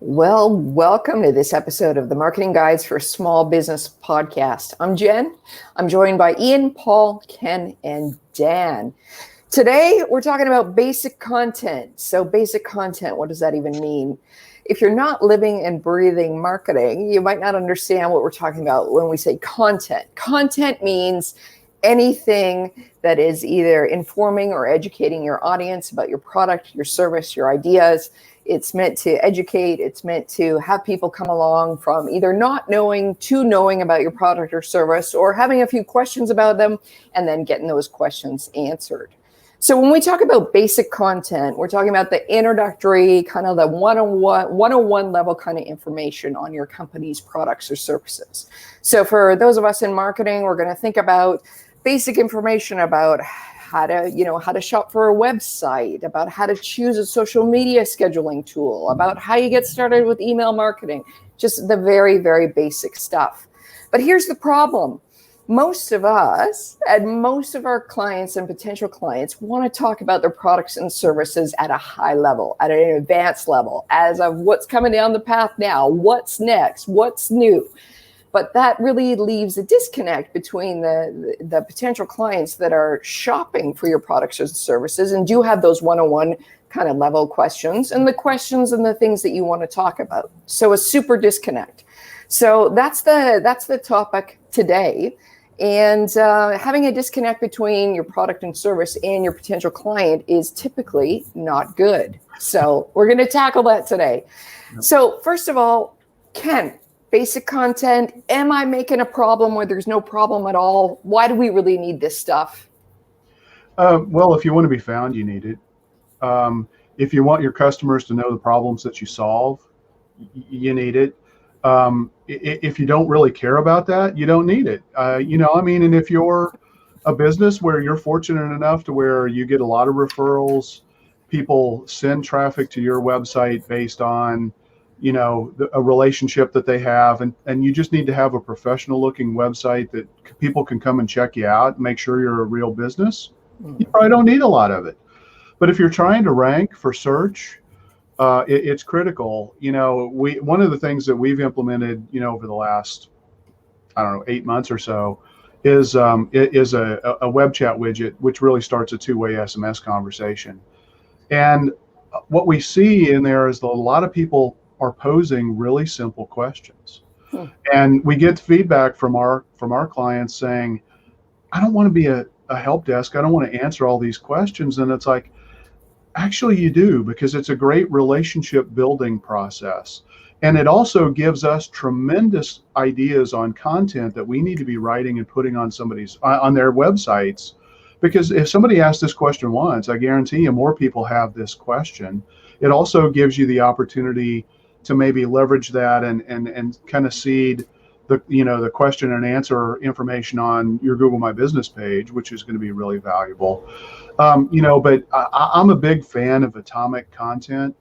Well, welcome to this episode of the Marketing Guides for Small Business podcast. I'm Jen. I'm joined by Ian, Paul, Ken, and Dan. Today, we're talking about basic content. So basic content, what does that even mean? If you're not living and breathing marketing, you might not understand what we're talking about when we say content. Content means anything that is either informing or educating your audience about your product, your service, your ideas. It's meant to educate. It's meant to have people come along from either not knowing to knowing about your product or service, or having a few questions about them and then getting those questions answered. So when we talk about basic content, we're talking about the introductory, kind of the 101 level kind of information on your company's products or services. So for those of us in marketing, we're going to think about basic information about how to shop for a website, about how to choose a social media scheduling tool, about how you get started with email marketing, just the very, very basic stuff. But here's the problem. Most of us and most of our clients and potential clients want to talk about their products and services at a high level, at an advanced level, as of what's coming down the path now, what's next, what's new. But that really leaves a disconnect between the potential clients that are shopping for your products or services and do have those 101 kind of level questions and the questions and the things that you want to talk about. So a super disconnect. So that's the topic today. And having a disconnect between your product and service and your potential client is typically not good. So we're going to tackle that today. So first of all, Ken, basic content. Am I making a problem where there's no problem at all? Why do we really need this stuff? Well, if you want to be found, you need it. If you want your customers to know the problems that you solve, you need it. If you don't really care about that, you don't need it. And if you're a business where you're fortunate enough to where you get a lot of referrals, people send traffic to your website based on a relationship that they have, and you just need to have a professional looking website that people can come and check you out and make sure you're a real business. You probably don't need a lot of it. But if you're trying to rank for search, it's critical. One of the things that we've implemented, over the last, 8 months or so is a web chat widget, which really starts a two-way SMS conversation. And what we see in there is that a lot of people are posing really simple questions. And we get feedback from our clients saying, I don't want to be a help desk. I don't want to answer all these questions. And it's like, actually you do, because it's a great relationship building process. And it also gives us tremendous ideas on content that we need to be writing and putting on on their websites. Because if somebody asks this question once, I guarantee you more people have this question. It also gives you the opportunity to maybe leverage that and kind of seed the question and answer information on your Google My Business page, which is going to be really valuable. But I'm a big fan of atomic content,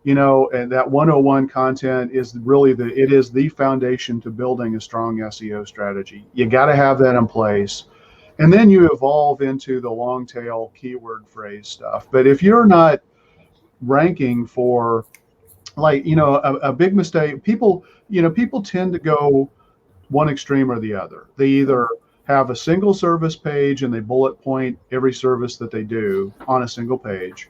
and that 101 content is really it is the foundation to building a strong SEO strategy. You got to have that in place. And then you evolve into the long tail keyword phrase stuff. But if you're not ranking for a big mistake, people tend to go one extreme or the other. They either have a single service page and they bullet point every service that they do on a single page,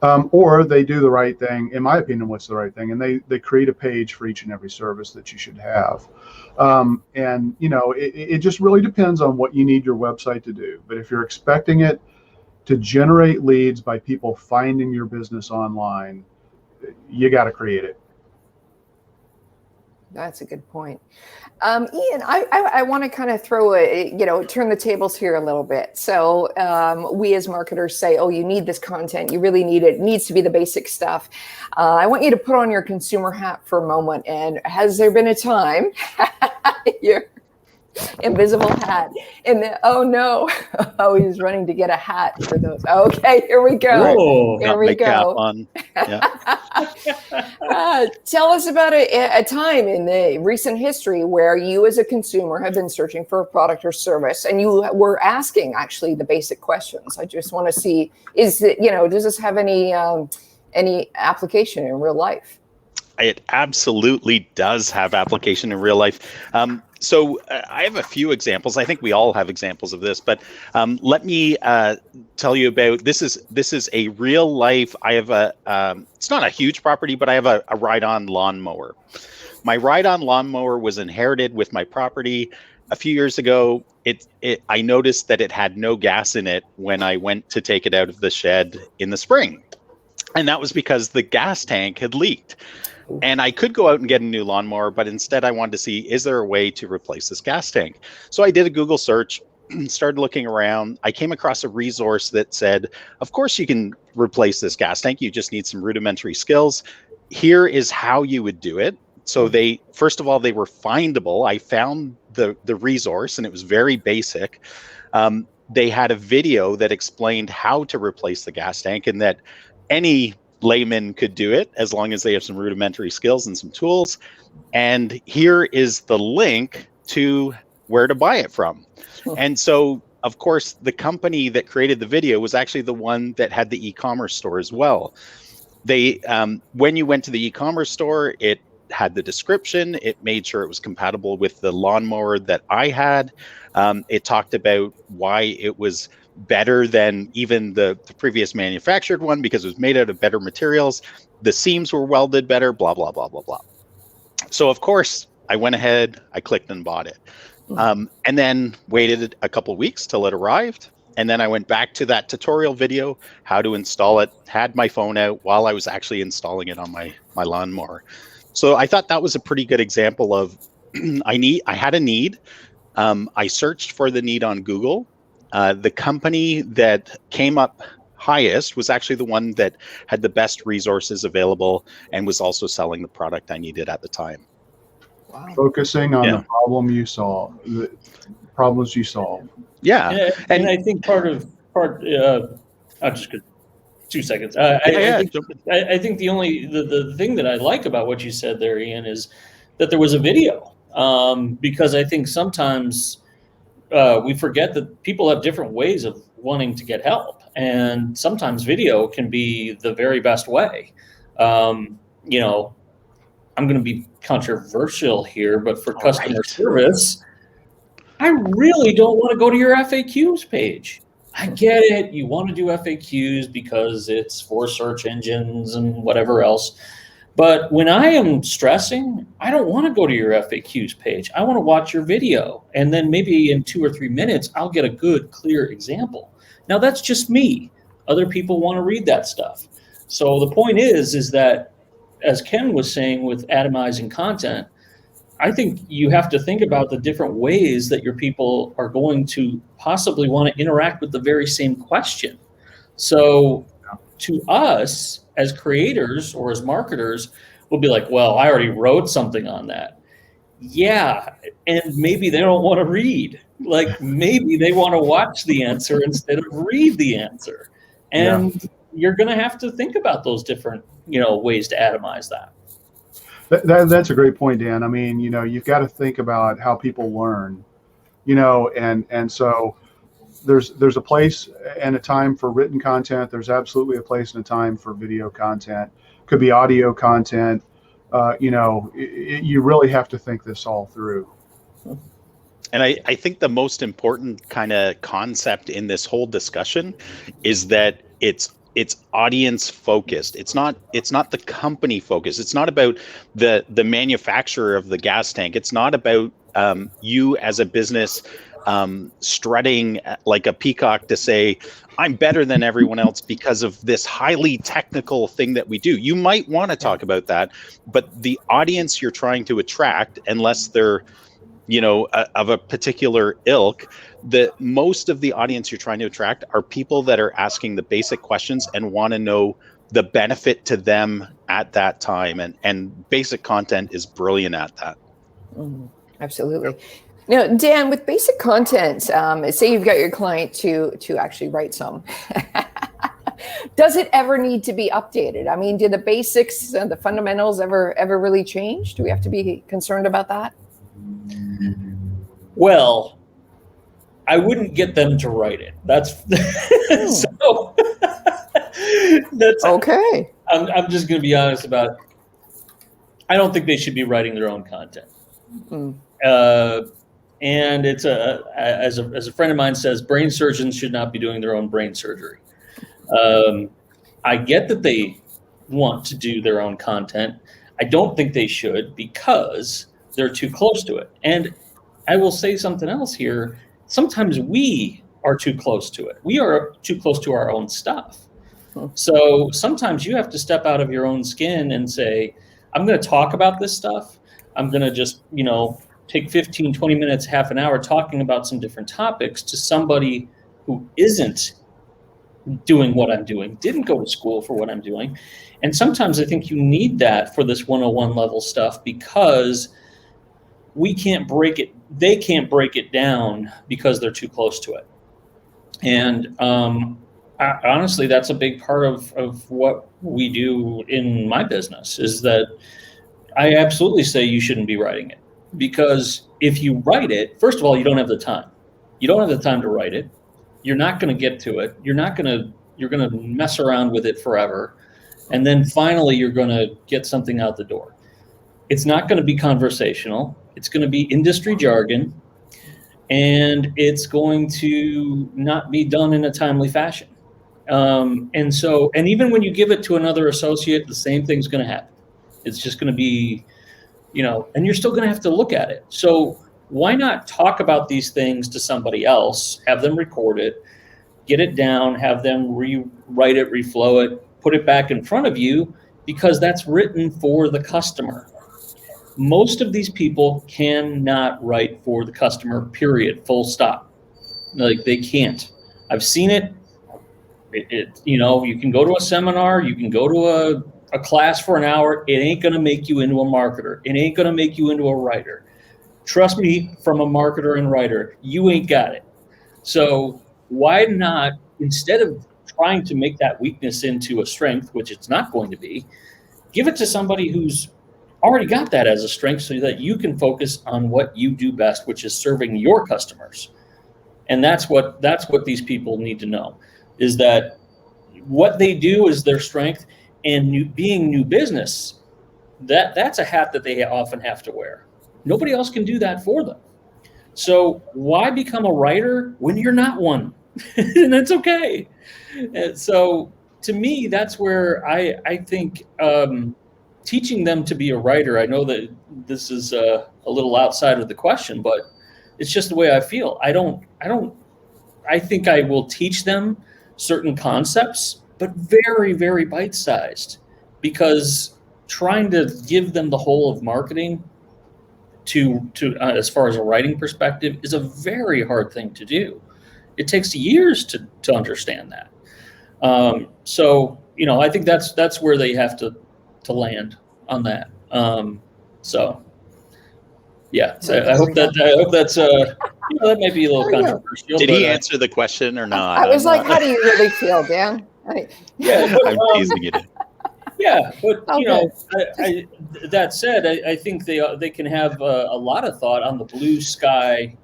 or they do the right thing. In my opinion, what's the right thing? And they create a page for each and every service that you should have. It just really depends on what you need your website to do. But if you're expecting it to generate leads by people finding your business online, you got to create it. That's a good point. Ian, I want to kind of turn the tables here a little bit. So we as marketers say, oh, you need this content. You really need it. It needs to be the basic stuff. I want you to put on your consumer hat for a moment. And has there been a time your invisible hat oh no, he's running to get a hat for those. Okay, here we go. Whoa, here we go. Cap on. Yeah. Tell us about a time in the recent history where you as a consumer have been searching for a product or service and you were asking actually the basic questions. I just want to see, does this have any application in real life? It absolutely does have application in real life. So I have a few examples. I think we all have examples of this, but let me tell you about this. Is a real life. I have it's not a huge property, but I have a ride-on lawnmower. My ride-on lawnmower was inherited with my property a few years ago. I noticed that it had no gas in it when I went to take it out of the shed in the spring. And that was because the gas tank had leaked. And I could go out and get a new lawnmower, but instead I wanted to see, is there a way to replace this gas tank? So I did a Google search, started looking around. I came across a resource that said, of course you can replace this gas tank. You just need some rudimentary skills. Here is how you would do it. So first of all, they were findable. I found the resource and it was very basic. They had a video that explained how to replace the gas tank and that any layman could do it as long as they have some rudimentary skills and some tools. And here is the link to where to buy it from. And so, of course, the company that created the video was actually the one that had the e-commerce store as well. They, when you went to the e-commerce store, it had the description. It made sure it was compatible with the lawnmower that I had. It talked about why it was better than even the previous manufactured one because it was made out of better materials. The seams were welded better, blah, blah, blah, blah, blah. So, of course, I went ahead, I clicked and bought it. And then waited a couple of weeks till it arrived. And then I went back to that tutorial video, how to install it, had my phone out while I was actually installing it on my lawnmower. So I thought that was a pretty good example of I had a need. I searched for the need on Google. The company that came up highest was actually the one that had the best resources available and was also selling the product I needed at the time. Wow. Focusing on the problem you solve, the problems you solve. Yeah. And I think I'll just go 2 seconds. I think the thing that I like about what you said there, Ian, is that there was a video, because I think sometimes we forget that people have different ways of wanting to get help, and sometimes video can be the very best way. I'm going to be controversial here, but for customer service, I really don't want to go to your FAQs page. I get it. You want to do FAQs because it's for search engines and whatever else. But when I am stressing, I don't want to go to your FAQs page. I want to watch your video. And then maybe in 2 or 3 minutes, I'll get a good, clear example. Now, that's just me. Other people want to read that stuff. So the point is that, as Ken was saying with atomizing content, I think you have to think about the different ways that your people are going to possibly want to interact with the very same question. So to us as creators or as marketers, we'll be like, well, I already wrote something on that. Yeah, and maybe they don't want to read. Like maybe they want to watch the answer instead of read the answer. And you're going to have to think about those different, ways to atomize that. That's a great point, Dan. I mean, you've got to think about how people learn, and so there's a place and a time for written content. There's absolutely a place and a time for video content. Could be audio content. You really have to think this all through. And I think the most important kind of concept in this whole discussion is that it's audience focused. It's not the company focused. It's not about the manufacturer of the gas tank. It's not about you as a business strutting like a peacock to say, I'm better than everyone else because of this highly technical thing that we do. You might want to talk about that, but the audience you're trying to attract, unless they're of a particular ilk, the most of the audience you're trying to attract are people that are asking the basic questions and want to know the benefit to them at that time. And basic content is brilliant at that. Absolutely. Now, Dan, with basic content, say you've got your client to actually write some. Does it ever need to be updated? I mean, do the basics, the fundamentals ever really change? Do we have to be concerned about that? Well, I wouldn't get them to write it. That's so. That's okay. I'm just going to be honest about it. I don't think they should be writing their own content. Mm. And it's as a friend of mine says, brain surgeons should not be doing their own brain surgery. I get that they want to do their own content. I don't think they should because they're too close to it. And I will say something else here. Sometimes we are too close to it. We are too close to our own stuff. So sometimes you have to step out of your own skin and say, I'm going to talk about this stuff. I'm going to just, take 15, 20 minutes, half an hour talking about some different topics to somebody who isn't doing what I'm doing, didn't go to school for what I'm doing. And sometimes I think you need that for this 101 level stuff because we can't break it. They can't break it down because they're too close to it. And honestly, that's a big part of what we do in my business is that I absolutely say you shouldn't be writing it. Because if you write it, first of all, you don't have the time. You don't have the time to write it. You're not going to get to it. You're going to mess around with it forever. And then finally, you're going to get something out the door. It's not going to be conversational. It's going to be industry jargon. And it's going to not be done in a timely fashion. And even when you give it to another associate, the same thing's going to happen. It's just going to be, and you're still going to have to look at it. So why not talk about these things to somebody else, have them record it, get it down, have them rewrite it, reflow it, put it back in front of you, because that's written for the customer. Most of these people cannot write for the customer, period, full stop. Like they can't. I've seen it. You can go to a seminar, you can go to a class for an hour. It ain't going to make you into a marketer. It ain't going to make you into a writer. Trust me, from a marketer and writer, you ain't got it. So why not, instead of trying to make that weakness into a strength, which it's not going to be, give it to somebody who's already got that as a strength so that you can focus on what you do best, which is serving your customers. And that's what these people need to know, is that what they do is their strength. And being new business, that's a hat that they often have to wear. Nobody else can do that for them. So why become a writer when you're not one? And that's okay. And so to me, that's where I think teaching them to be a writer, I know that this is a little outside of the question, but it's just the way I feel. I think I will teach them certain concepts, but very, very bite-sized, because trying to give them the whole of marketing to as far as a writing perspective is a very hard thing to do. It takes years to understand that. I think that's where they have to land on that. Yeah, I hope that's that might be a little controversial. Did he answer the question or not? I was like, how do you really feel, Dan? Yeah, I'm teasing it. Yeah, but Okay. That said, I think they can have a lot of thought on the blue sky.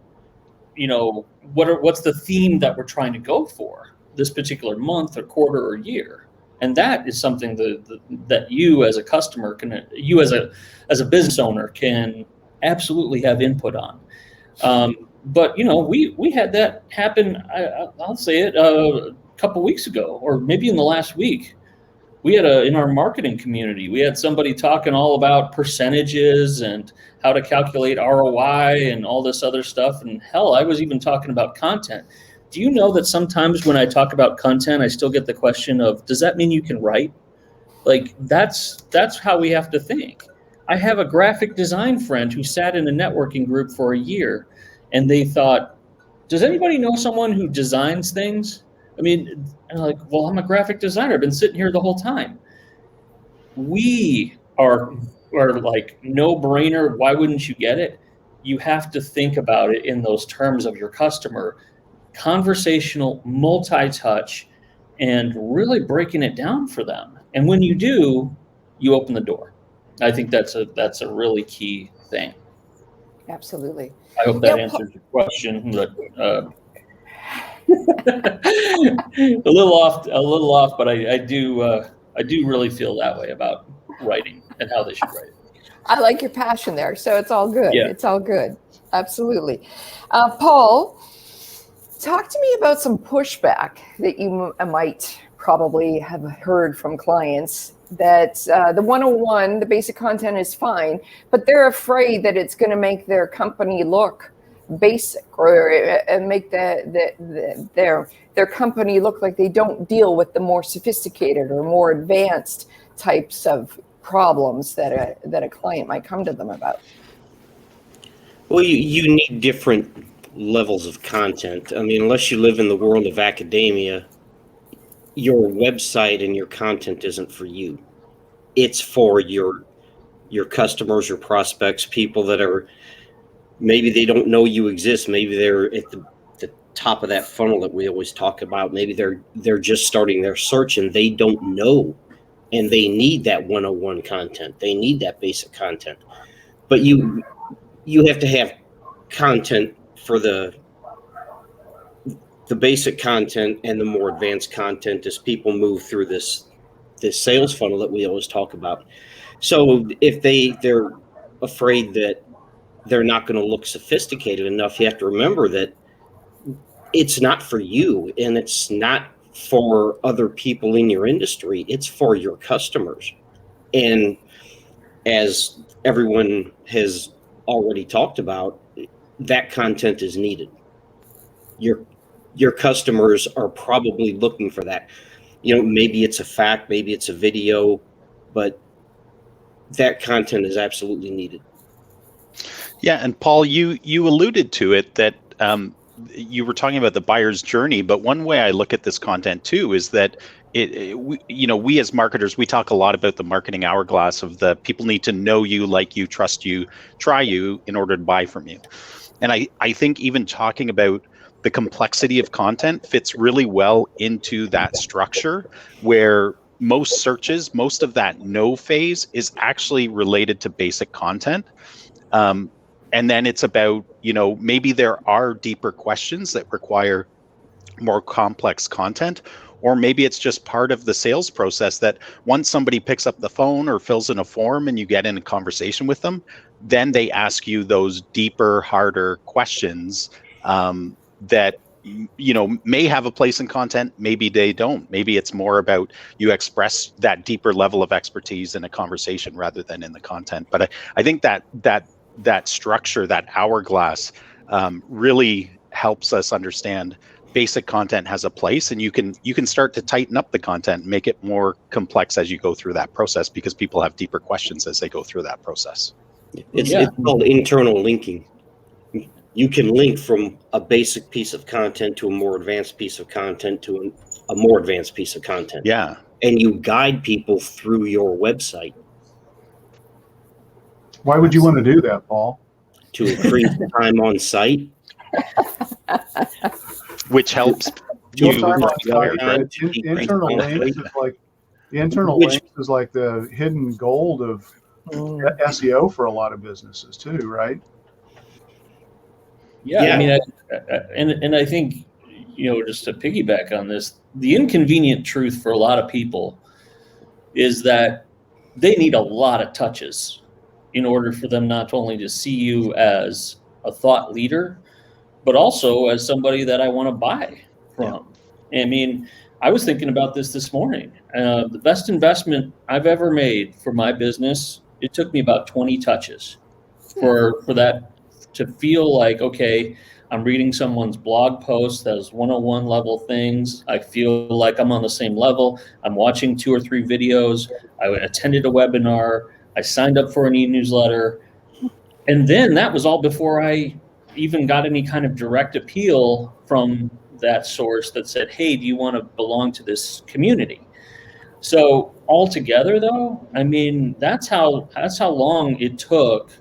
What's the theme that we're trying to go for this particular month or quarter or year, and that is something that you as a customer you as a business owner can absolutely have input on. But we had that happen. I'll say it a couple weeks ago, or maybe in the last week. We had in our marketing community, we had somebody talking all about percentages and how to calculate ROI and all this other stuff. And hell, I was even talking about content. Do you know that sometimes when I talk about content, I still get the question of, does that mean you can write? Like that's how we have to think. I have a graphic design friend who sat in a networking group for a year, and they thought, does anybody know someone who designs things? I mean, I'm like, well, I'm a graphic designer. I've been sitting here the whole time. We are like, no brainer. Why wouldn't you get it? You have to think about it in those terms of your customer, conversational, multi-touch, and really breaking it down for them. And when you do, you open the door. I think that's a really key thing. Absolutely. I hope that answers your question, but a little off, but I do really feel that way about writing and how they should write it. I like your passion there. So it's all good. Yeah. It's all good. Absolutely. Paul, talk to me about some pushback that you might probably have heard from clients that the 101, the basic content is fine, but they're afraid that it's going to make their company look basic or make their company look like they don't deal with the more sophisticated or more advanced types of problems that a client might come to them about. Well, you need different levels of content. I mean, unless you live in the world of academia, your website and your content isn't for you. It's for your customers, your prospects, people that are, maybe they don't know you exist. Maybe they're at the top of that funnel that we always talk about. Maybe they're just starting their search and they don't know, and they need that 101 content. They need that basic content. But you have to have content for the basic content and the more advanced content as people move through this sales funnel that we always talk about. So if they're afraid that they're not going to look sophisticated enough, you have to remember that it's not for you, and it's not for other people in your industry. It's for your customers. And as everyone has already talked about, that content is needed. Your customers are probably looking for that. Maybe it's a fact, maybe it's a video, but that content is absolutely needed. Yeah, and Paul, you alluded to it that you were talking about the buyer's journey, but one way I look at this content too is that we as marketers, we talk a lot about the marketing hourglass of the people need to know you, like you, trust you, try you in order to buy from you. And I think even talking about the complexity of content fits really well into that structure where most searches, most of that no phase is actually related to basic content. And then it's about, maybe there are deeper questions that require more complex content, or maybe it's just part of the sales process that once somebody picks up the phone or fills in a form and you get in a conversation with them, then they ask you those deeper, harder questions that may have a place in content, maybe they don't. Maybe it's more about you express that deeper level of expertise in a conversation rather than in the content. But I think that structure, that hourglass, really helps us understand basic content has a place, and you can start to tighten up the content, make it more complex as you go through that process, because people have deeper questions as they go through that process. It's called internal linking. You can link from a basic piece of content to a more advanced piece of content to a more advanced piece of content. Yeah. And you guide people through your website. Why would you want to do that, Paul? To increase the time on site. Which helps Internal links is like the internal links is like the hidden gold of SEO for a lot of businesses too, right? Yeah. I mean, I think, just to piggyback on this, the inconvenient truth for a lot of people is that they need a lot of touches in order for them not only to see you as a thought leader, but also as somebody that I want to buy from. Yeah. I mean, I was thinking about this morning. The best investment I've ever made for my business, it took me about 20 touches for that to feel like, okay, I'm reading someone's blog post, those 101 level things. I feel like I'm on the same level. I'm watching 2 or 3 videos. I attended a webinar. I signed up for an e-newsletter. And then that was all before I even got any kind of direct appeal from that source that said, hey, do you want to belong to this community? So altogether, though, I mean, that's how long it took.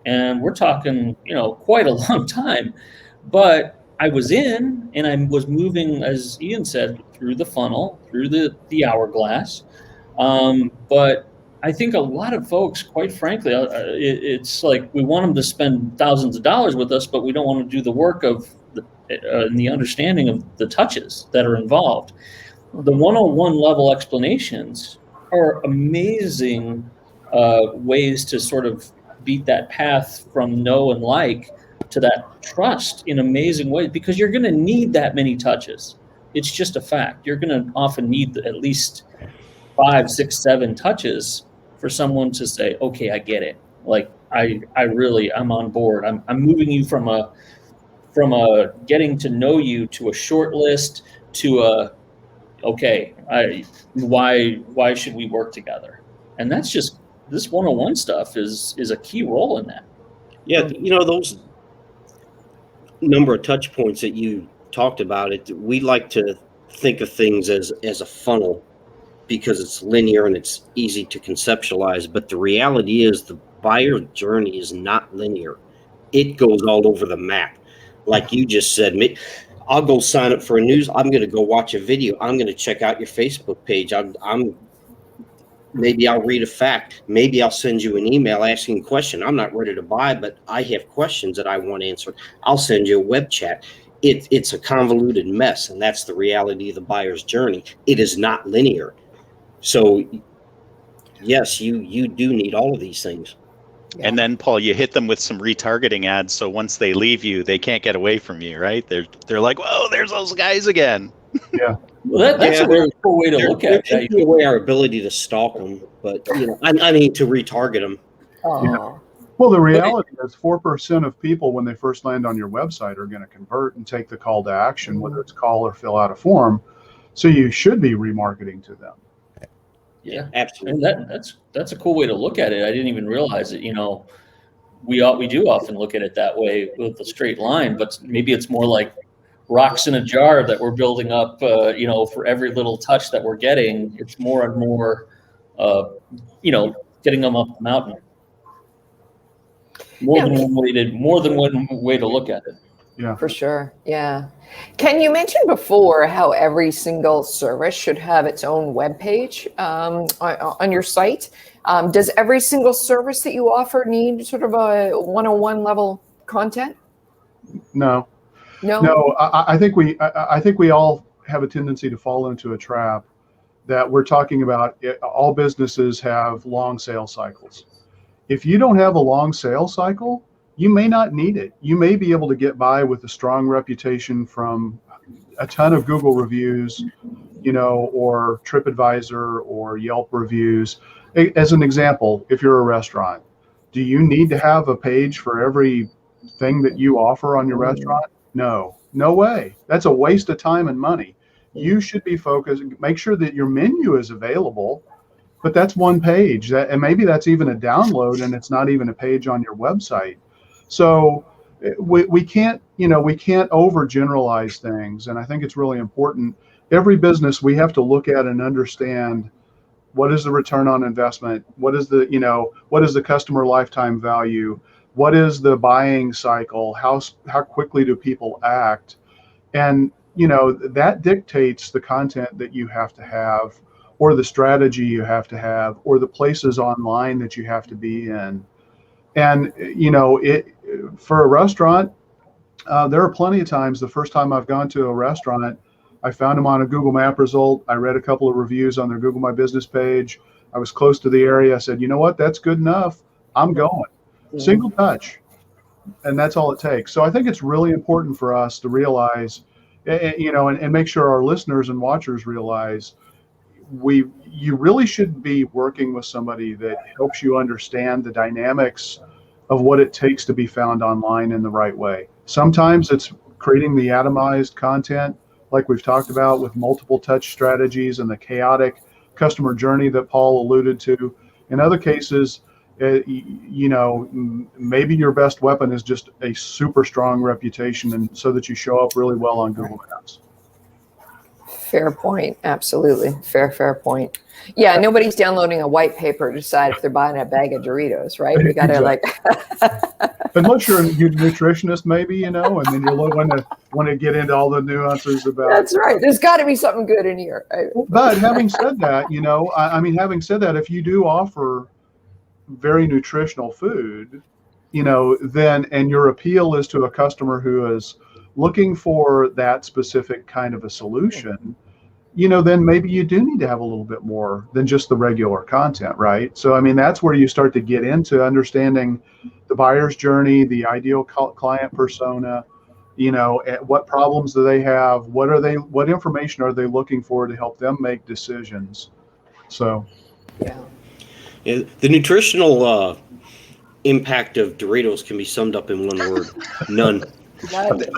And we're talking, quite a long time. But I was in, and I was moving, as Ian said, through the funnel, through the hourglass. But I think a lot of folks, quite frankly, it's like we want them to spend thousands of dollars with us, but we don't want to do the work of the understanding of the touches that are involved. The 101 level explanations are amazing ways to sort of beat that path from know and like to that trust in amazing ways, because you're going to need that many touches. It's just a fact. You're going to often need at least 5, 6, 7 touches for someone to say, okay, I get it. Like I'm on board. I'm moving you from a getting to know you to a short list to a, okay, why should we work together? And that's just, this 101 stuff is a key role in that. Yeah, those number of touch points that you talked about, we like to think of things as a funnel because it's linear and it's easy to conceptualize. But the reality is the buyer journey is not linear. It goes all over the map. Like you just said, I'll go sign up for a news. I'm going to go watch a video. I'm going to check out your Facebook page. Maybe I'll read a fact. Maybe I'll send you an email asking a question. I'm not ready to buy, but I have questions that I want answered. I'll send you a web chat. It's a convoluted mess, and that's the reality of the buyer's journey. It is not linear. So, yes, you do need all of these things. Yeah. And then, Paul, you hit them with some retargeting ads, so once they leave you, they can't get away from you, right? They're like, whoa, there's those guys again. Yeah. Well, that's a really cool way to look at it. Takes away our ability to stalk them, but I need to retarget them. Oh. Yeah. Well, the reality is 4% of people when they first land on your website are going to convert and take the call to action, whether it's call or fill out a form. So you should be remarketing to them. Yeah, absolutely. And that's a cool way to look at it. I didn't even realize it. We do often look at it that way with a straight line, but maybe it's more like rocks in a jar that we're building up. For every little touch that we're getting, it's more and more, getting them up the mountain. More than one way to look at it. Yeah, for sure. Yeah. Ken, you mentioned before how every single service should have its own web page on your site. Does every single service that you offer need sort of a 101 level content? No. I think we all have a tendency to fall into a trap that we're talking about. All businesses have long sales cycles. If you don't have a long sales cycle, you may not need it. You may be able to get by with a strong reputation from a ton of Google reviews, or TripAdvisor or Yelp reviews. As an example, if you're a restaurant, do you need to have a page for every thing that you offer on your restaurant? No way. That's a waste of time and money. You should be focused, make sure that your menu is available, but that's one page, and maybe that's even a download and it's not even a page on your website. So we can't overgeneralize things. And I think it's really important. Every business, we have to look at and understand what is the return on investment? What is the customer lifetime value? What is the buying cycle? How quickly do people act? And, that dictates the content that you have to have, or the strategy you have to have, or the places online that you have to be in. And, for a restaurant, there are plenty of times, the first time I've gone to a restaurant, I found them on a Google Map result. I read a couple of reviews on their Google My Business page. I was close to the area. I said, you know what, that's good enough. I'm going. Single touch. And that's all it takes. So I think it's really important for us to realize, and make sure our listeners and watchers realize you really should be working with somebody that helps you understand the dynamics of what it takes to be found online in the right way. Sometimes it's creating the atomized content, like we've talked about, with multiple touch strategies and the chaotic customer journey that Paul alluded to. In other cases, maybe your best weapon is just a super strong reputation, and so that you show up really well on Google Maps. Fair point. Absolutely. Fair point. Yeah, nobody's downloading a white paper to decide if they're buying a bag of Doritos, right? We got to Unless you're a nutritionist, maybe, and then you'll want to get into all the nuances about. That's right. There's got to be something good in here. But having said that, if you do offer very nutritional food, then, and your appeal is to a customer who is looking for that specific kind of a solution, then maybe you do need to have a little bit more than just the regular content, right? So, I mean, that's where you start to get into understanding the buyer's journey, the ideal client persona, what problems do they have? What information are they looking for to help them make decisions? So, yeah, the nutritional impact of Doritos can be summed up in one word: none.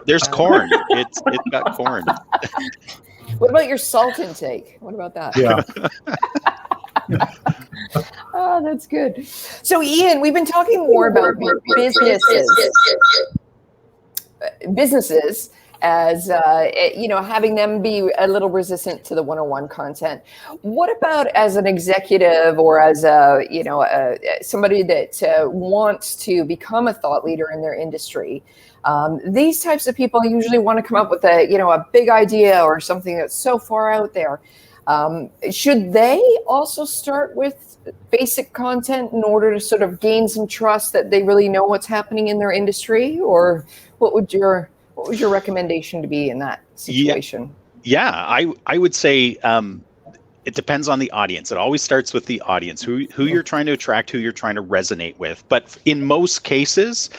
There's corn. It's got corn. What about your salt intake? What about that? yeah. Oh, that's good. So, Ian, we've been talking more about businesses as having them be a little resistant to the 101 content. What about as an executive or as somebody that wants to become a thought leader in their industry? These types of people usually want to come up with a big idea or something that's so far out there. Should they also start with basic content in order to sort of gain some trust that they really know what's happening in their industry? Or what would your recommendation to be in that situation? Yeah, I would say it depends on the audience. It always starts with the audience, who you're trying to attract, who you're trying to resonate with. But in most cases,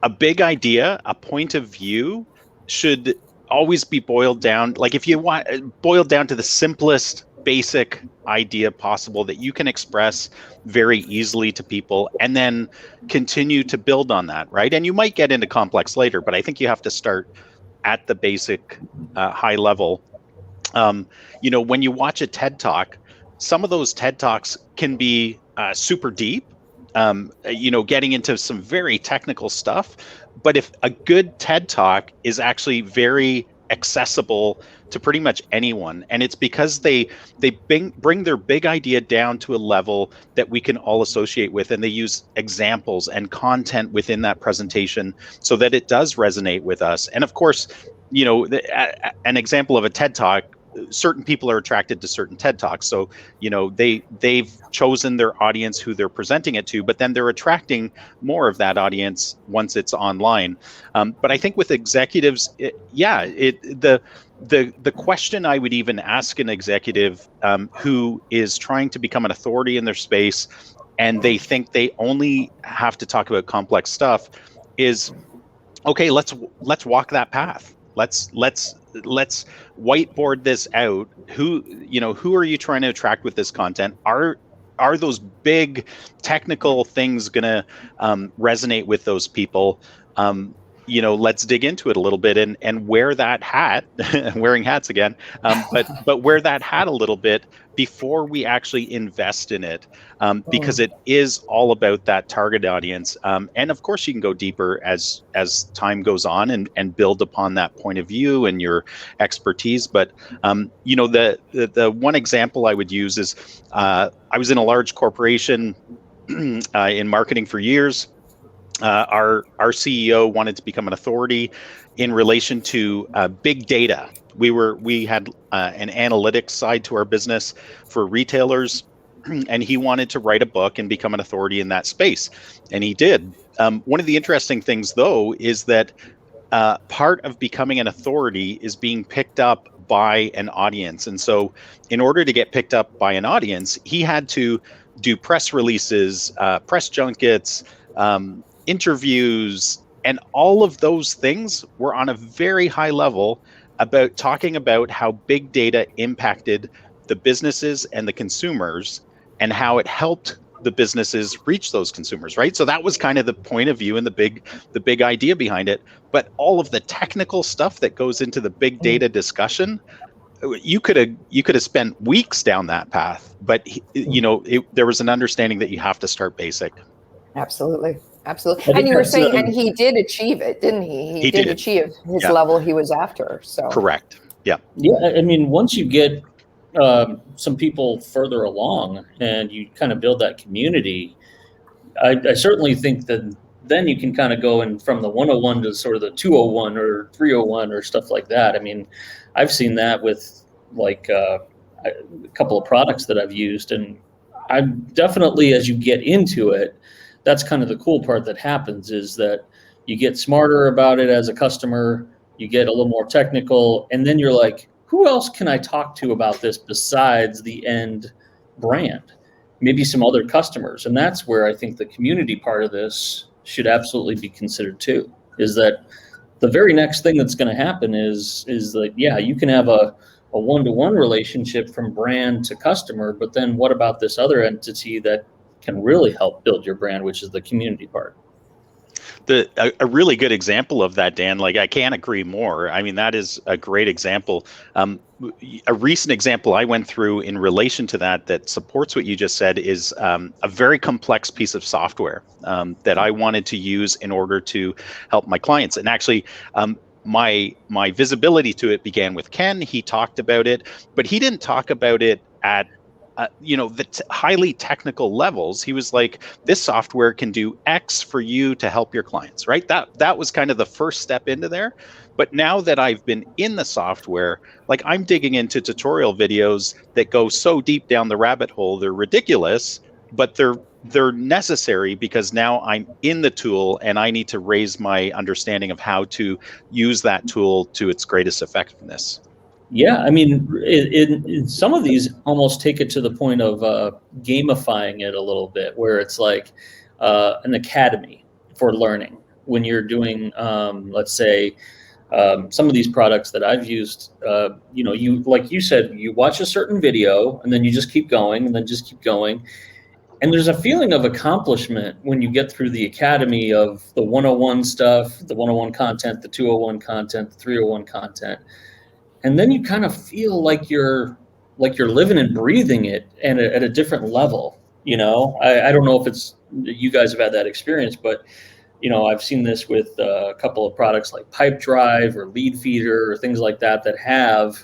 a big idea, a point of view should always be boiled down. Like if you want boiled down to the simplest basic idea possible that you can express very easily to people and then continue to build on that, right? And you might get into complex later, but I think you have to start at the basic high level. When you watch a TED Talk, some of those TED Talks can be super deep, getting into some very technical stuff. But if a good TED Talk is actually very accessible to pretty much anyone, and it's because they bring their big idea down to a level that we can all associate with, and they use examples and content within that presentation so that it does resonate with us. And of course, an example of a TED Talk, certain people are attracted to certain TED Talks. So, they've chosen their audience who they're presenting it to, but then they're attracting more of that audience once it's online. But I think with executives, the question I would even ask an executive who is trying to become an authority in their space, and they think they only have to talk about complex stuff, is, okay, let's walk that path. Let's whiteboard this out. Who are you trying to attract with this content? Are those big technical things going to resonate with those people? Let's dig into it a little bit and wear that hat, wearing hats again, but wear that hat a little bit before we actually invest in it, because it is all about that target audience. And of course, you can go deeper as time goes on and build upon that point of view and your expertise. But the one example I would use is I was in a large corporation in marketing for years. Our CEO wanted to become an authority in relation to big data. We had an analytics side to our business for retailers, and he wanted to write a book and become an authority in that space, and he did. One of the interesting things, though, is that part of becoming an authority is being picked up by an audience. And so in order to get picked up by an audience, he had to do press releases, press junkets, interviews, and all of those things were on a very high level about talking about how big data impacted the businesses and the consumers and how it helped the businesses reach those consumers, right? So that was kind of the point of view and the big idea behind it. But all of the technical stuff that goes into the big data discussion, you could have spent weeks down that path, but there was an understanding that you have to start basic. Absolutely. And you were saying, and he did achieve it, didn't he? He did achieve his level he was after. So correct. Yeah. Yeah. I mean, once you get some people further along and you kind of build that community, I certainly think that then you can kind of go in from the 101 to sort of the 201 or 301 or stuff like that. I mean, I've seen that with like a couple of products that I've used, and I definitely, as you get into it, that's kind of the cool part that happens, is that you get smarter about it as a customer, you get a little more technical, and then you're like, who else can I talk to about this besides the end brand? Maybe some other customers. And that's where I think the community part of this should absolutely be considered too, is that the very next thing that's going to happen is that, yeah, you can have a one-to-one relationship from brand to customer, but then what about this other entity that can really help build your brand, which is the community part? A really good example of that, Dan, like I can't agree more. I mean, that is a great example. A recent example I went through in relation to that supports what you just said is a very complex piece of software that I wanted to use in order to help my clients. And actually, my visibility to it began with Ken. He talked about it, but he didn't talk about it at the highly technical levels. He was like, this software can do X for you to help your clients, right? That was kind of the first step into there. But now that I've been in the software, like I'm digging into tutorial videos that go so deep down the rabbit hole, they're ridiculous, but they're necessary because now I'm in the tool and I need to raise my understanding of how to use that tool to its greatest effectiveness. Yeah, I mean, in some of these almost take it to the point of gamifying it a little bit, where it's like an academy for learning. When you're doing, let's say, some of these products that I've used, you like you said, you watch a certain video and then you just keep going and then just keep going. And there's a feeling of accomplishment when you get through the academy of the 101 stuff, the 101 content, the 201 content, the 301 content. And then you kind of feel like you're living and breathing it and at a different level. I don't know if it's you guys have had that experience, but I've seen this with a couple of products like Pipe Drive or Lead Feeder or things like that have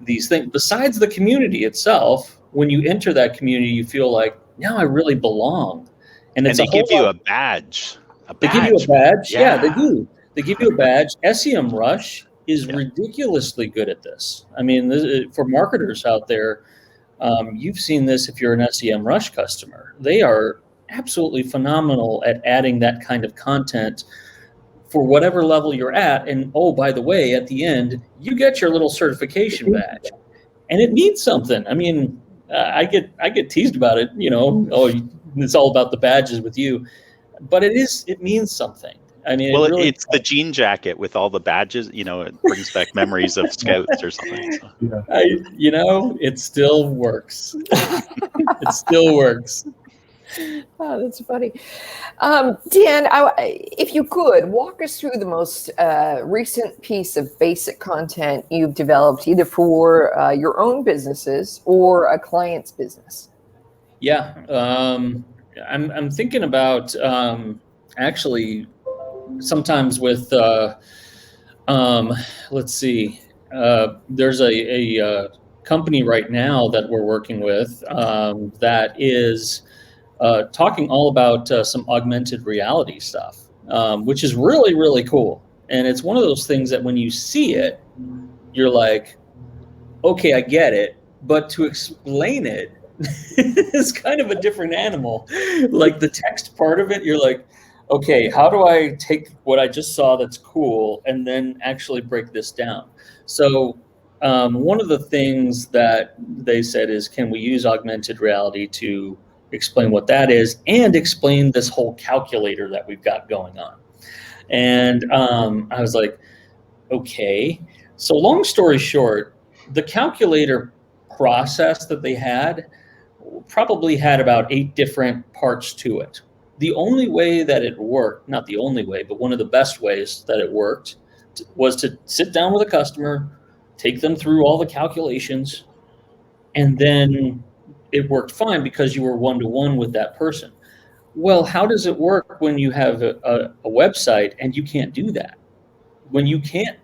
these things. Besides the community itself, when you enter that community, you feel like, now I really belong. And they give you a badge. They give you a badge. Yeah, they do. They give you a badge. SEMrush is ridiculously good at this. I mean, for marketers out there, you've seen this if you're an SEMrush customer. They are absolutely phenomenal at adding that kind of content for whatever level you're at. And oh, by the way, at the end, you get your little certification badge, and it means something. I mean, I get teased about it. It's all about the badges with you, but it means something. I mean, well, it's the jean jacket with all the badges. It brings back memories of scouts or something. So. Yeah. It still works. It still works. Oh, that's funny. Dan, if you could, walk us through the most recent piece of basic content you've developed, either for your own businesses or a client's business. Yeah, I'm thinking about actually sometimes with let's see, there's a company right now that we're working with that is talking all about some augmented reality stuff, which is really, really cool. And it's one of those things that when you see it, you're like, okay, I get it. But to explain it is kind of a different animal. Like the text part of it, you're like, okay, how do I take what I just saw that's cool and then actually break this down? So one of the things that they said is, can we use augmented reality to explain what that is and explain this whole calculator that we've got going on? And I was like, okay. So long story short, the calculator process that they had probably had about 8 different parts to it. The only way that it worked, not the only way, but one of the best ways that it worked was to sit down with a customer, take them through all the calculations, and then it worked fine because you were one-to-one with that person. Well, how does it work when you have a website and you can't do that? When you can't,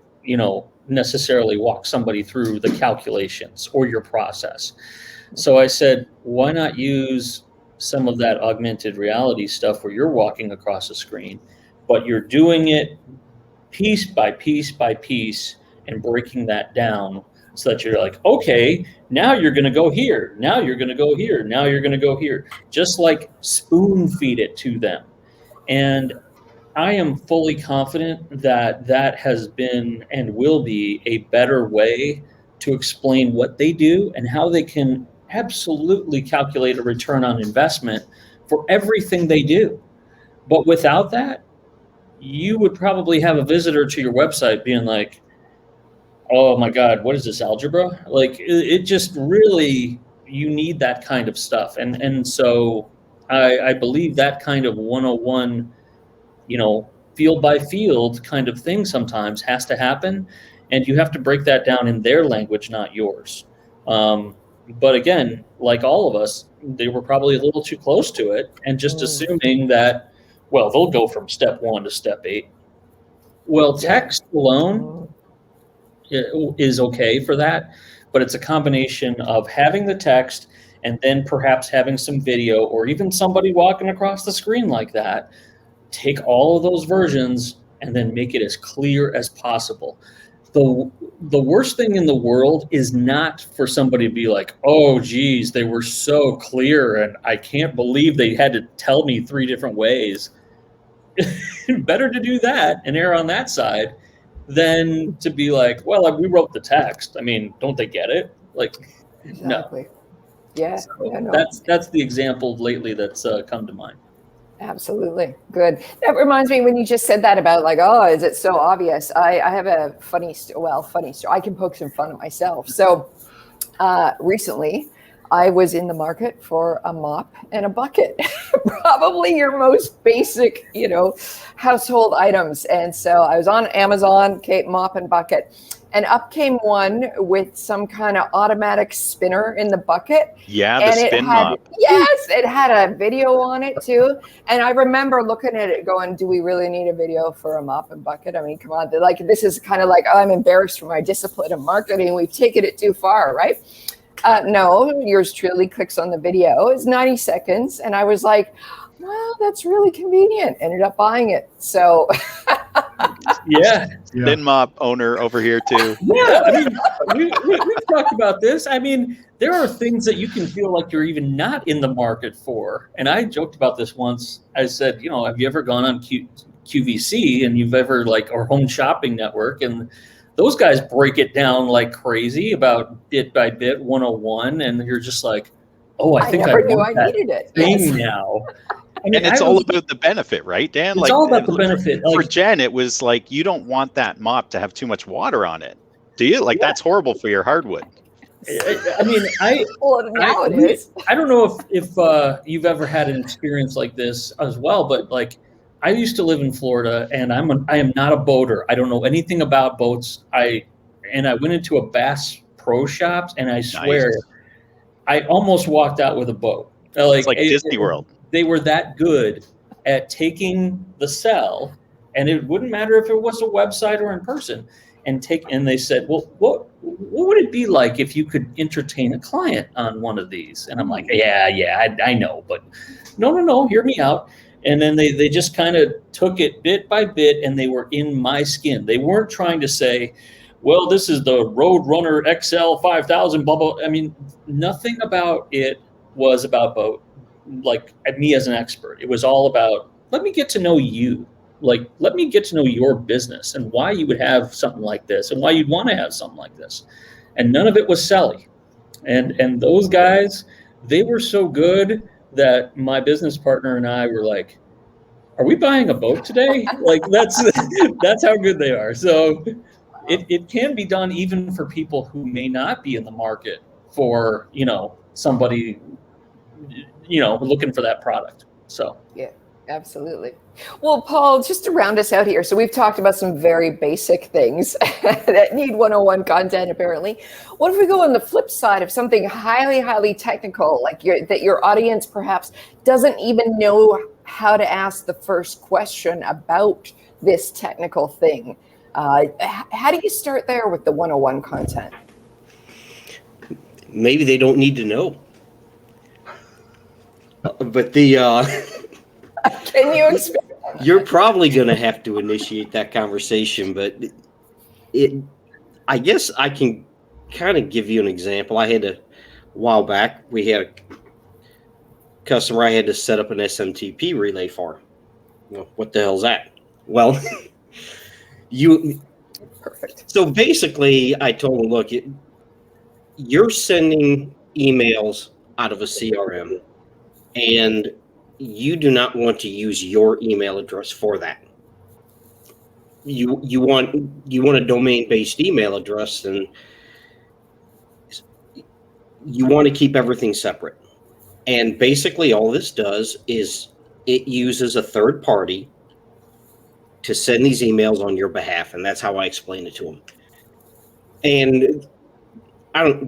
necessarily walk somebody through the calculations or your process. So I said, why not use some of that augmented reality stuff where you're walking across a screen, but you're doing it piece by piece by piece and breaking that down so that you're like, okay, now you're going to go here. Now you're going to go here. Now you're going to go here. Just like spoon feed it to them. And I am fully confident that that has been and will be a better way to explain what they do and how they can absolutely calculate a return on investment for everything they do. But without that, you would probably have a visitor to your website being like, oh my God, what is this, algebra? Like it just really, you need that kind of stuff. And so I believe that kind of 101, field by field kind of thing sometimes has to happen. And you have to break that down in their language, not yours. But again, like all of us, they were probably a little too close to it and just assuming that, well, they'll go from step 1 to step 8. Well, text alone is okay for that, but it's a combination of having the text and then perhaps having some video or even somebody walking across the screen like that. Take all of those versions and then make it as clear as possible. The worst thing in the world is not for somebody to be like, oh, geez, they were so clear and I can't believe they had to tell me 3 different ways. Better to do that and err on that side than to be like, well, we wrote the text. I mean, don't they get it? Like, Exactly. no. Yeah. So no. That's the example lately that's come to mind. Absolutely. Good. That reminds me when you just said that about like, oh, is it so obvious? I have a funny story. I can poke some fun at myself. So recently I was in the market for a mop and a bucket, probably your most basic, household items. And so I was on Amazon, okay, mop and bucket. And up came one with some kind of automatic spinner in the bucket. Yeah, and the spin mop. Yes, it had a video on it too. And I remember looking at it going, do we really need a video for a mop and bucket? I mean, come on. Like, this is kind of like, oh, I'm embarrassed for my discipline of marketing. We've taken it too far, right? No, yours truly clicks on the video. It's 90 seconds. And I was like, well, that's really convenient. Ended up buying it. So... Yeah. Spin mop owner over here too. Yeah, I mean, we've talked about this. I mean, there are things that you can feel like you're even not in the market for. And I joked about this once. I said, have you ever gone on QVC and you've ever or Home Shopping Network, and those guys break it down like crazy about bit by bit 101, and you're just like, oh, I think I never knew want I that needed it. thing Yes. now. I mean, And it's all about the benefit, right, Dan? It's all about the benefit. For Jen, it was like, you don't want that mop to have too much water on it. Do you? That's horrible for your hardwood. I mean, now it is. I don't know if you've ever had an experience like this as well, but I used to live in Florida, and I am not a boater. I don't know anything about boats. I went into a Bass Pro Shops, and I swear, Nice. I almost walked out with a boat. It's like Disney World. They were that good at taking the sell, and it wouldn't matter if it was a website or in person, and they said, well, what would it be like if you could entertain a client on one of these? And I'm like, yeah, I know, but no, hear me out. And then they just kind of took it bit by bit, and they were in my skin. They weren't trying to say, well, this is the Roadrunner XL 5000, blah, blah. I mean, nothing about it was about boat. Like me as an expert, it was all about, let me get to know you. Let me get to know your business and why you would have something like this and why you'd want to have something like this. And none of it was selly. And those guys, they were so good that my business partner and I were like, are we buying a boat today? That's how good they are. So it can be done even for people who may not be in the market for, somebody looking for that product. So yeah, absolutely. Well, Paul, just to round us out here, so we've talked about some very basic things that need 101 content, apparently. What if we go on the flip side of something highly, highly technical, like that your audience perhaps doesn't even know how to ask the first question about this technical thing? How do you start there with the 101 content? Maybe they don't need to know. But can you explain? You're probably going to have to initiate that conversation, but I guess I can kind of give you an example. A while back, we had a customer I had to set up an SMTP relay for. Well, what the hell's that? Well, Perfect. So basically, I told him, look, you're sending emails out of a CRM, and you do not want to use your email address for that. You want a domain-based email address, and you want to keep everything separate. And basically all this does is it uses a third party to send these emails on your behalf, and that's how I explained it to them. And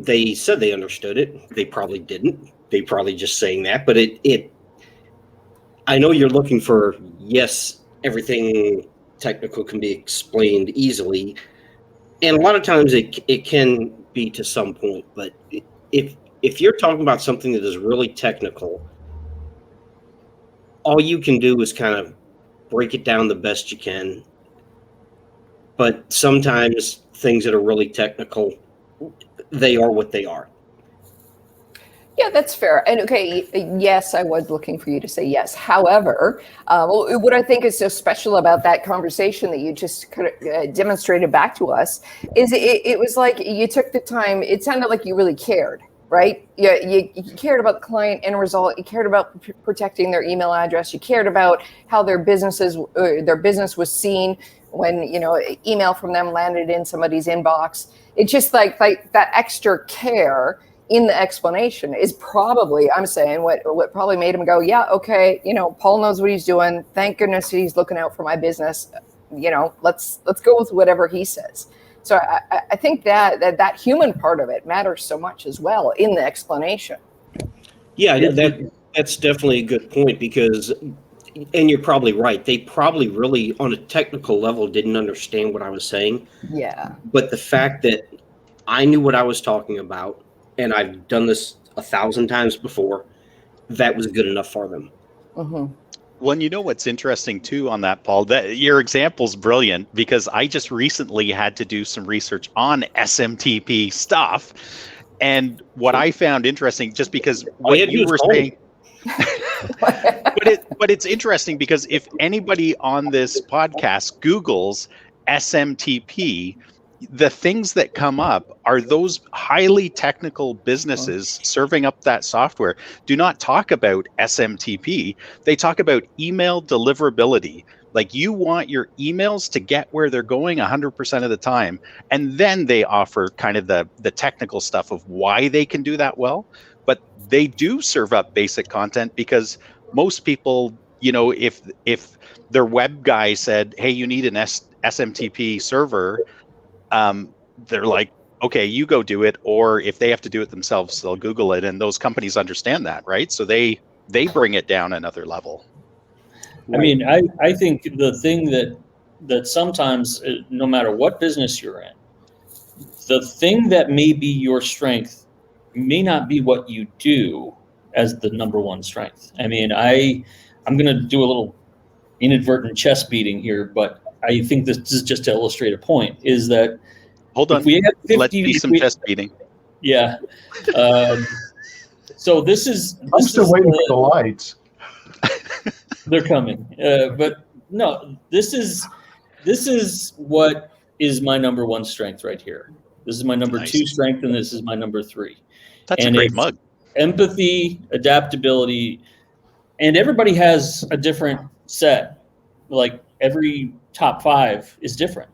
they said they understood it. They probably didn't. They probably just saying that, but I know you're looking for, yes, everything technical can be explained easily. And a lot of times it can be to some point, but if you're talking about something that is really technical, all you can do is kind of break it down the best you can. But sometimes things that are really technical, they are what they are. Yeah, that's fair. And okay, yes, I was looking for you to say yes. However, what I think is so special about that conversation that you just demonstrated back to us is it was like you took the time. It sounded like you really cared, right? You cared about the client end result. You cared about protecting their email address. You cared about how their business was seen when email from them landed in somebody's inbox. It's just like that extra care in the explanation is probably, I'm saying, what probably made him go, yeah, okay, Paul knows what he's doing. Thank goodness he's looking out for my business. Let's go with whatever he says. So I think that human part of it matters so much as well in the explanation. Yeah, that's definitely a good point because, and you're probably right. They probably really, on a technical level, didn't understand what I was saying. Yeah. But the fact that I knew what I was talking about, and I've done this 1,000 times before, that was good enough for them. Mm-hmm. Well, you know what's interesting too on that, Paul, that your example's brilliant because I just recently had to do some research on SMTP stuff. And what I found interesting, just because what you were saying, but it's interesting because if anybody on this podcast Googles SMTP, the things that come up are those highly technical businesses serving up that software do not talk about SMTP. They talk about email deliverability. Like you want your emails to get where they're going 100% of the time. And then they offer kind of the technical stuff of why they can do that well. But they do serve up basic content because most people, if their web guy said, hey, you need an SMTP server, they're like, okay, you go do it. Or if they have to do it themselves, they'll Google it. And those companies understand that, right? So they bring it down another level. I mean, I think the thing that sometimes, no matter what business you're in, the thing that may be your strength may not be what you do as the number one strength. I mean, I'm going to do a little inadvertent chest beating here, but I think this is just to illustrate a point, is that hold on, let's be some chest beating. Yeah. So this is... I'm still waiting for the lights. They're coming. But no, this is what is my number one strength right here. This is my number two strength, and this is my number three. That's a great mug. Empathy, adaptability, and everybody has a different set. Like every top 5 is different.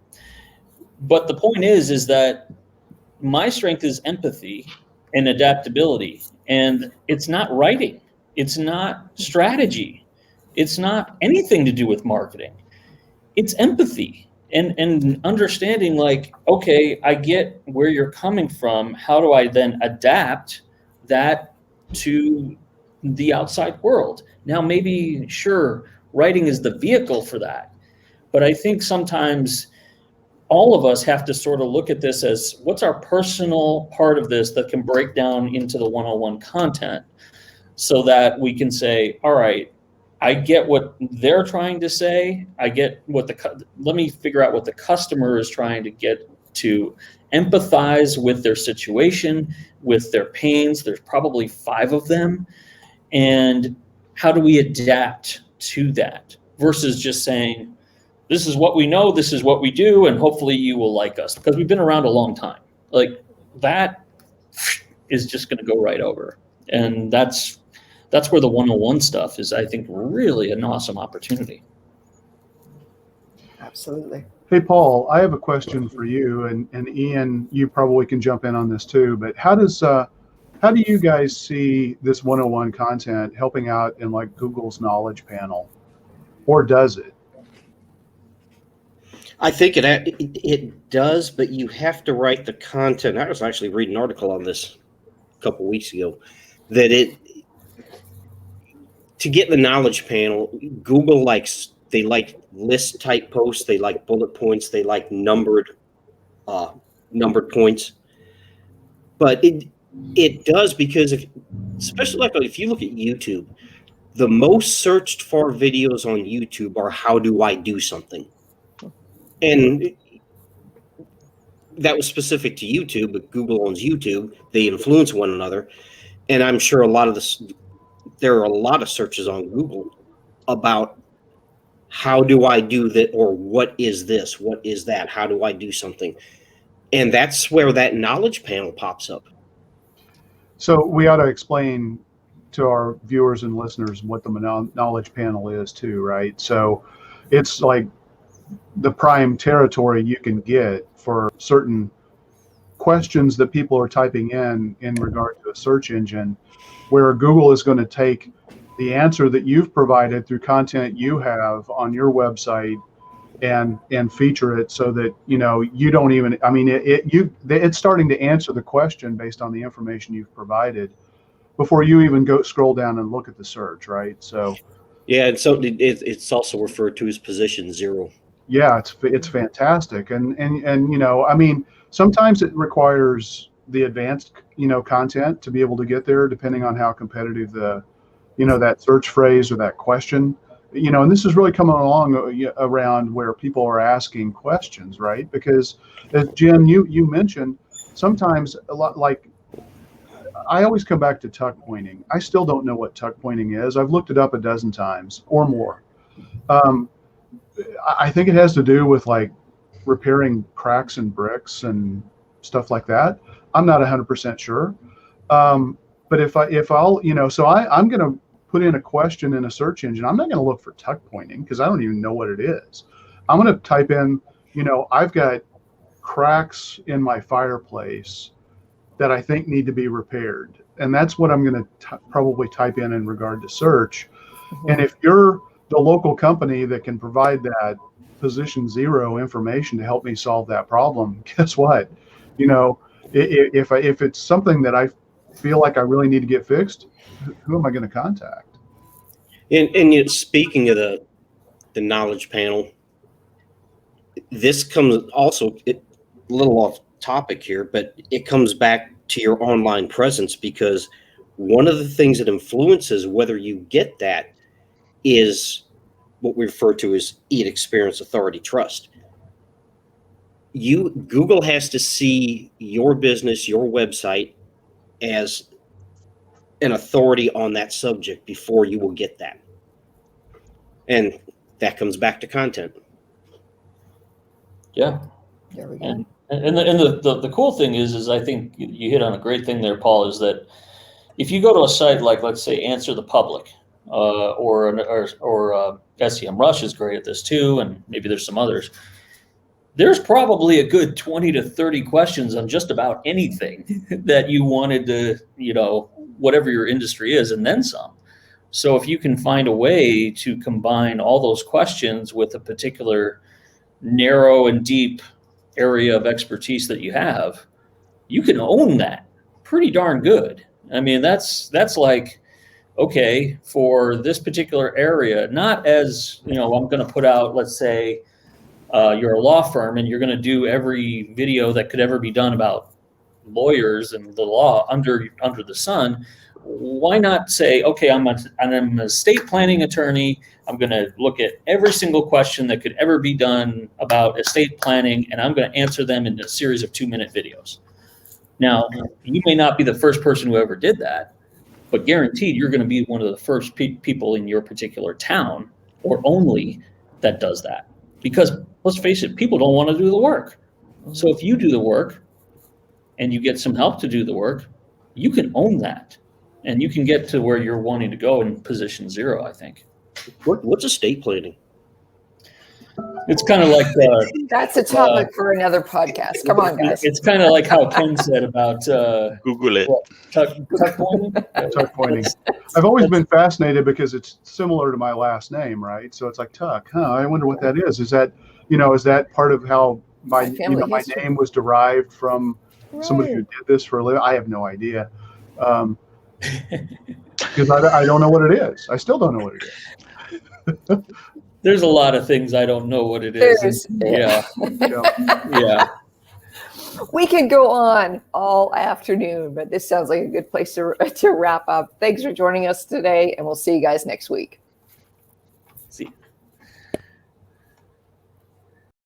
But the point is that my strength is empathy and adaptability. And it's not writing. It's not strategy. It's not anything to do with marketing. It's empathy and understanding like, okay, I get where you're coming from. How do I then adapt that to the outside world? Now, maybe, sure, writing is the vehicle for that. But I think sometimes all of us have to sort of look at this as what's our personal part of this that can break down into the one-on-one content so that we can say, all right, I get what they're trying to say. I get what let me figure out what the customer is trying to get to, empathize with their situation, with their pains. There's probably 5 of them. And how do we adapt to that versus just saying, this is what we know, this is what we do, and hopefully you will like us because we've been around a long time. Like that is just going to go right over. And that's where the one-on-one stuff is, I think, really an awesome opportunity. Absolutely. Hey, Paul, I have a question for you, and Ian, you probably can jump in on this too, but how do you guys see this 101 content helping out in like Google's knowledge panel, or does it? I think it does, but you have to write the content. I was actually reading an article on this a couple of weeks ago, that to get the knowledge panel, Google they like list type posts, they like bullet points, they like numbered points. But it does, because especially if you look at YouTube, the most searched for videos on YouTube are how do I do something. And that was specific to YouTube, but Google owns YouTube. They influence one another. And I'm sure there are a lot of searches on Google about how do I do that, or what is this? What is that? How do I do something? And that's where that knowledge panel pops up. So we ought to explain to our viewers and listeners what the knowledge panel is too, right? So it's like the prime territory you can get for certain questions that people are typing in regard to a search engine, where Google is going to take the answer that you've provided through content you have on your website and feature it so that you don't even, I mean, it's starting to answer the question based on the information you've provided before you even scroll down and look at the search, right? So yeah, and so it's also referred to as position zero. Yeah, it's fantastic, and I mean, sometimes it requires the advanced content to be able to get there, depending on how competitive the that search phrase or that question, and this is really coming along around where people are asking questions, right? Because as Jen, you mentioned, sometimes a lot, like, I always come back to tuck pointing. I still don't know what tuck pointing is. I've looked it up a dozen times or more. I think it has to do with like repairing cracks in bricks and stuff like that. I'm not 100% sure. But if I'll, so I'm going to put in a question in a search engine. I'm not going to look for tuck pointing because I don't even know what it is. I'm going to type in, I've got cracks in my fireplace that I think need to be repaired. And that's what I'm going to probably type in regard to search. Mm-hmm. And if you're the local company that can provide that position zero information to help me solve that problem, guess what? If it's something that I feel like I really need to get fixed, who am I going to contact? And speaking of the knowledge panel, this comes also a little off topic here, but it comes back to your online presence, because one of the things that influences whether you get that is what we refer to as experience, authority, trust. Google has to see your business, your website, as an authority on that subject before you will get that. And that comes back to content. Yeah. There we go. And the cool thing is I think you hit on a great thing there, Paul, is that if you go to a site like, let's say, Answer the Public, or SEMrush is great at this too, and maybe there's some others. There's probably a good 20 to 30 questions on just about anything that you wanted to, whatever your industry is, and then some. So if you can find a way to combine all those questions with a particular narrow and deep area of expertise that you have, you can own that pretty darn good. I mean, that's like, okay, for this particular area, not as, I'm going to put out, let's say, you're a law firm and you're going to do every video that could ever be done about lawyers and the law under the sun. Why not say, okay, I'm an estate planning attorney. I'm going to look at every single question that could ever be done about estate planning, and I'm going to answer them in a series of 2-minute videos. Now, you may not be the first person who ever did that, but guaranteed you're going to be one of the first people in your particular town, or only, that does that. Because let's face it, people don't want to do the work. So if you do the work, and you get some help to do the work, you can own that. And you can get to where you're wanting to go in position 0, I think. What's estate planning? It's kind of like That's a topic for another podcast. Come on, guys. It's kind of like how Ken said about Google it. tuck pointing. Tuck pointing. I've always been fascinated because it's similar to my last name, right? So it's like tuck. I wonder what that is. Is that part of how my my name was derived from somebody who did this for a living? I have no idea. Because I don't know what it is. I still don't know what it is. There's a lot of things I don't know what it is. Yeah. We could go on all afternoon, but this sounds like a good place to wrap up. Thanks for joining us today, and we'll see you guys next week.